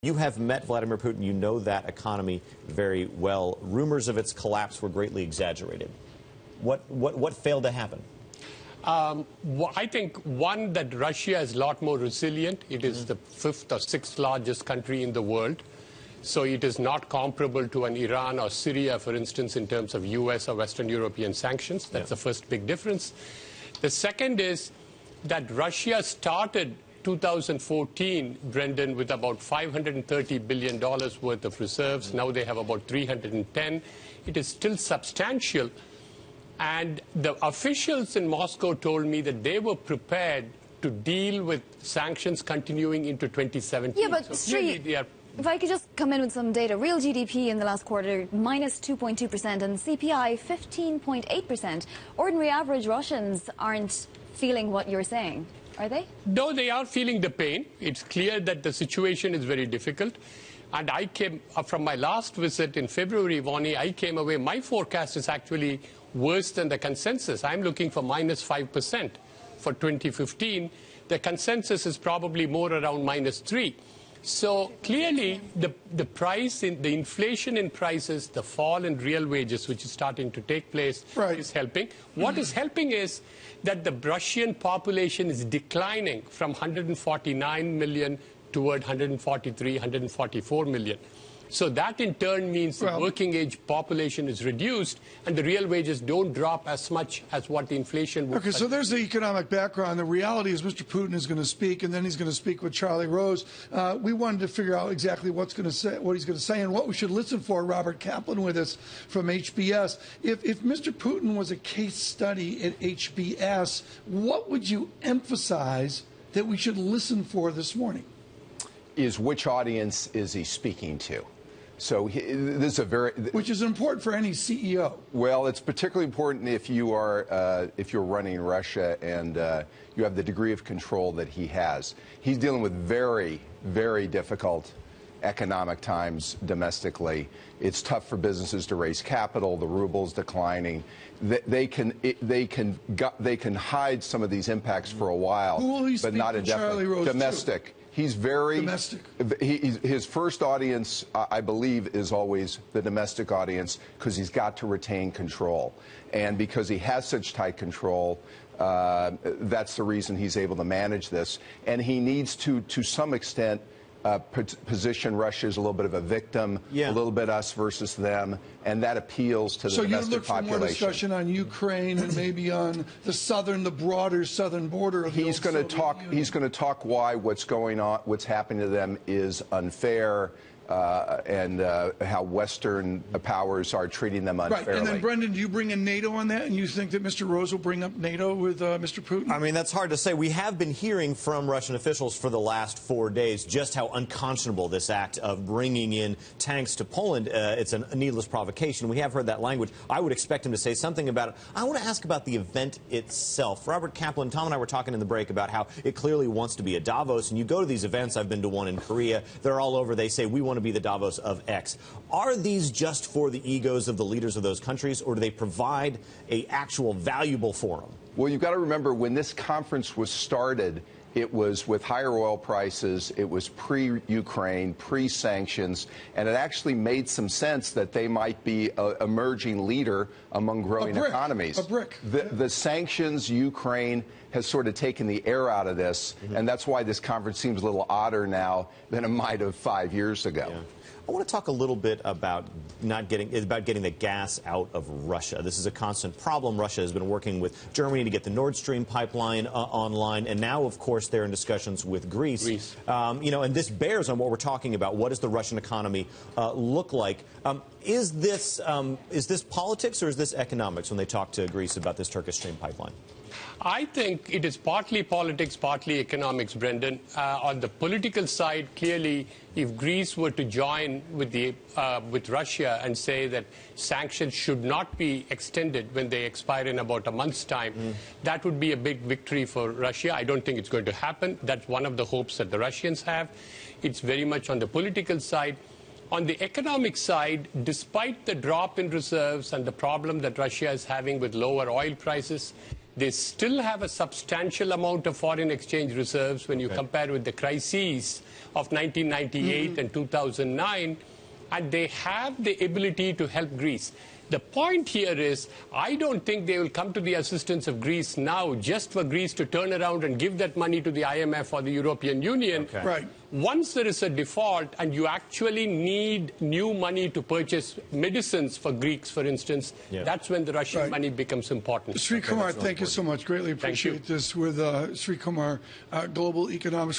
You have met Vladimir Putin. You know that economy very well. Rumors of its collapse were greatly exaggerated. What failed to happen? I think, one, that Russia is a lot more resilient. It is the fifth or sixth largest country in the world. So it is not comparable to an Iran or Syria, for instance, in terms of U.S. or Western European sanctions. That's the first big difference. The second is that Russia started 2014, Brendan, with about $530 billion worth of reserves. Now they have about 310. It is still substantial. And the officials in Moscow told me that they were prepared to deal with sanctions continuing into 2017. Yeah, but so if I could just come in with some data. Real GDP in the last quarter, minus 2.2%, and CPI, 15.8%. Ordinary average Russians aren't feeling what you're saying, are they? No, they are feeling the pain. It's clear that the situation is very difficult. And I came, from my last visit in February, Vonnie, I came away, my forecast is actually worse than the consensus. I'm looking for minus 5% for 2015. The consensus is probably more around minus 3%. So clearly, the inflation in prices, the fall in real wages, which is starting to take place, is helping. What is helping is that the Russian population is declining from 149 million toward 143, 144 million. So that in turn means the working age population is reduced and the real wages don't drop as much as what the inflation would. Okay, so there's the economic background. The reality is Mr. Putin is going to speak, and then he's going to speak with Charlie Rose. We wanted to figure out exactly what he's going to say, and what we should listen for. Robert Kaplan with us from HBS. If Mr. Putin was a case study at HBS, what would you emphasize that we should listen for this morning? Is which audience is he speaking to? So this is a very... Which is important for any CEO. Well, it's particularly important if you are if you're running Russia and you have the degree of control that he has. He's dealing with very, very difficult economic times domestically. It's tough for businesses to raise capital. The ruble's declining. They can hide some of these impacts for a while, Who will he but not indefinitely. Domestic. To? He's very domestic. His first audience, I believe, is always the domestic audience because he's got to retain control. And because he has such tight control, that's the reason he's able to manage this. And he needs to some extent, position Russia as a little bit of a victim, a little bit us versus them, and that appeals to the domestic population. So you look for more discussion on Ukraine and maybe on the broader southern border of He's going to talk. He's going to talk why what's going on, what's happening to them is unfair, and how Western powers are treating them unfairly. Right, and then Brendan, do you bring in NATO on that, and you think that Mr. Rose will bring up NATO with Mr. Putin? I mean, that's hard to say. We have been hearing from Russian officials for the last 4 days just how unconscionable this act of bringing in tanks to Poland. It's a needless provocation. We have heard that language. I would expect him to say something about it. I want to ask about the event itself. Robert Kaplan, Tom and I were talking in the break about how it clearly wants to be a Davos, and you go to these events. I've been to one in Korea. They're all over. They say, we want to be the Davos of X. Are these just for the egos of the leaders of those countries, or do they provide an actual valuable forum? Well, you've got to remember, when this conference was started, it was with higher oil prices, it was pre-Ukraine, pre-sanctions, and it actually made some sense that they might be an emerging leader among growing economies. The sanctions, Ukraine has sort of taken the air out of this, and that's why this conference seems a little odder now than it might have 5 years ago. Yeah. I want to talk a little bit about getting the gas out of Russia. This is a constant problem. Russia has been working with Germany to get the Nord Stream pipeline online, and now, of course, they're in discussions with Greece. You know, and this bears on what we're talking about. What does the Russian economy look like? Is this politics or is this economics when they talk to Greece about this Turkish Stream pipeline? I think it is partly politics, partly economics, Brendan. On the political side, clearly, if Greece were to join with Russia and say that sanctions should not be extended when they expire in about a month's time, that would be a big victory for Russia. I don't think it's going to happen. That's one of the hopes that the Russians have. It's very much on the political side. On the economic side, despite the drop in reserves and the problem that Russia is having with lower oil prices, they still have a substantial amount of foreign exchange reserves when you compare with the crises of 1998 and 2009, and they have the ability to help Greece. The point here is, I don't think they will come to the assistance of Greece now just for Greece to turn around and give that money to the IMF or the European Union. Okay. Right. Once there is a default and you actually need new money to purchase medicines for Greeks, for instance, that's when the Russian money becomes important. Sri Kumar, thank you so much. Greatly Thank you. appreciate this with Sri Kumar, Global Economics.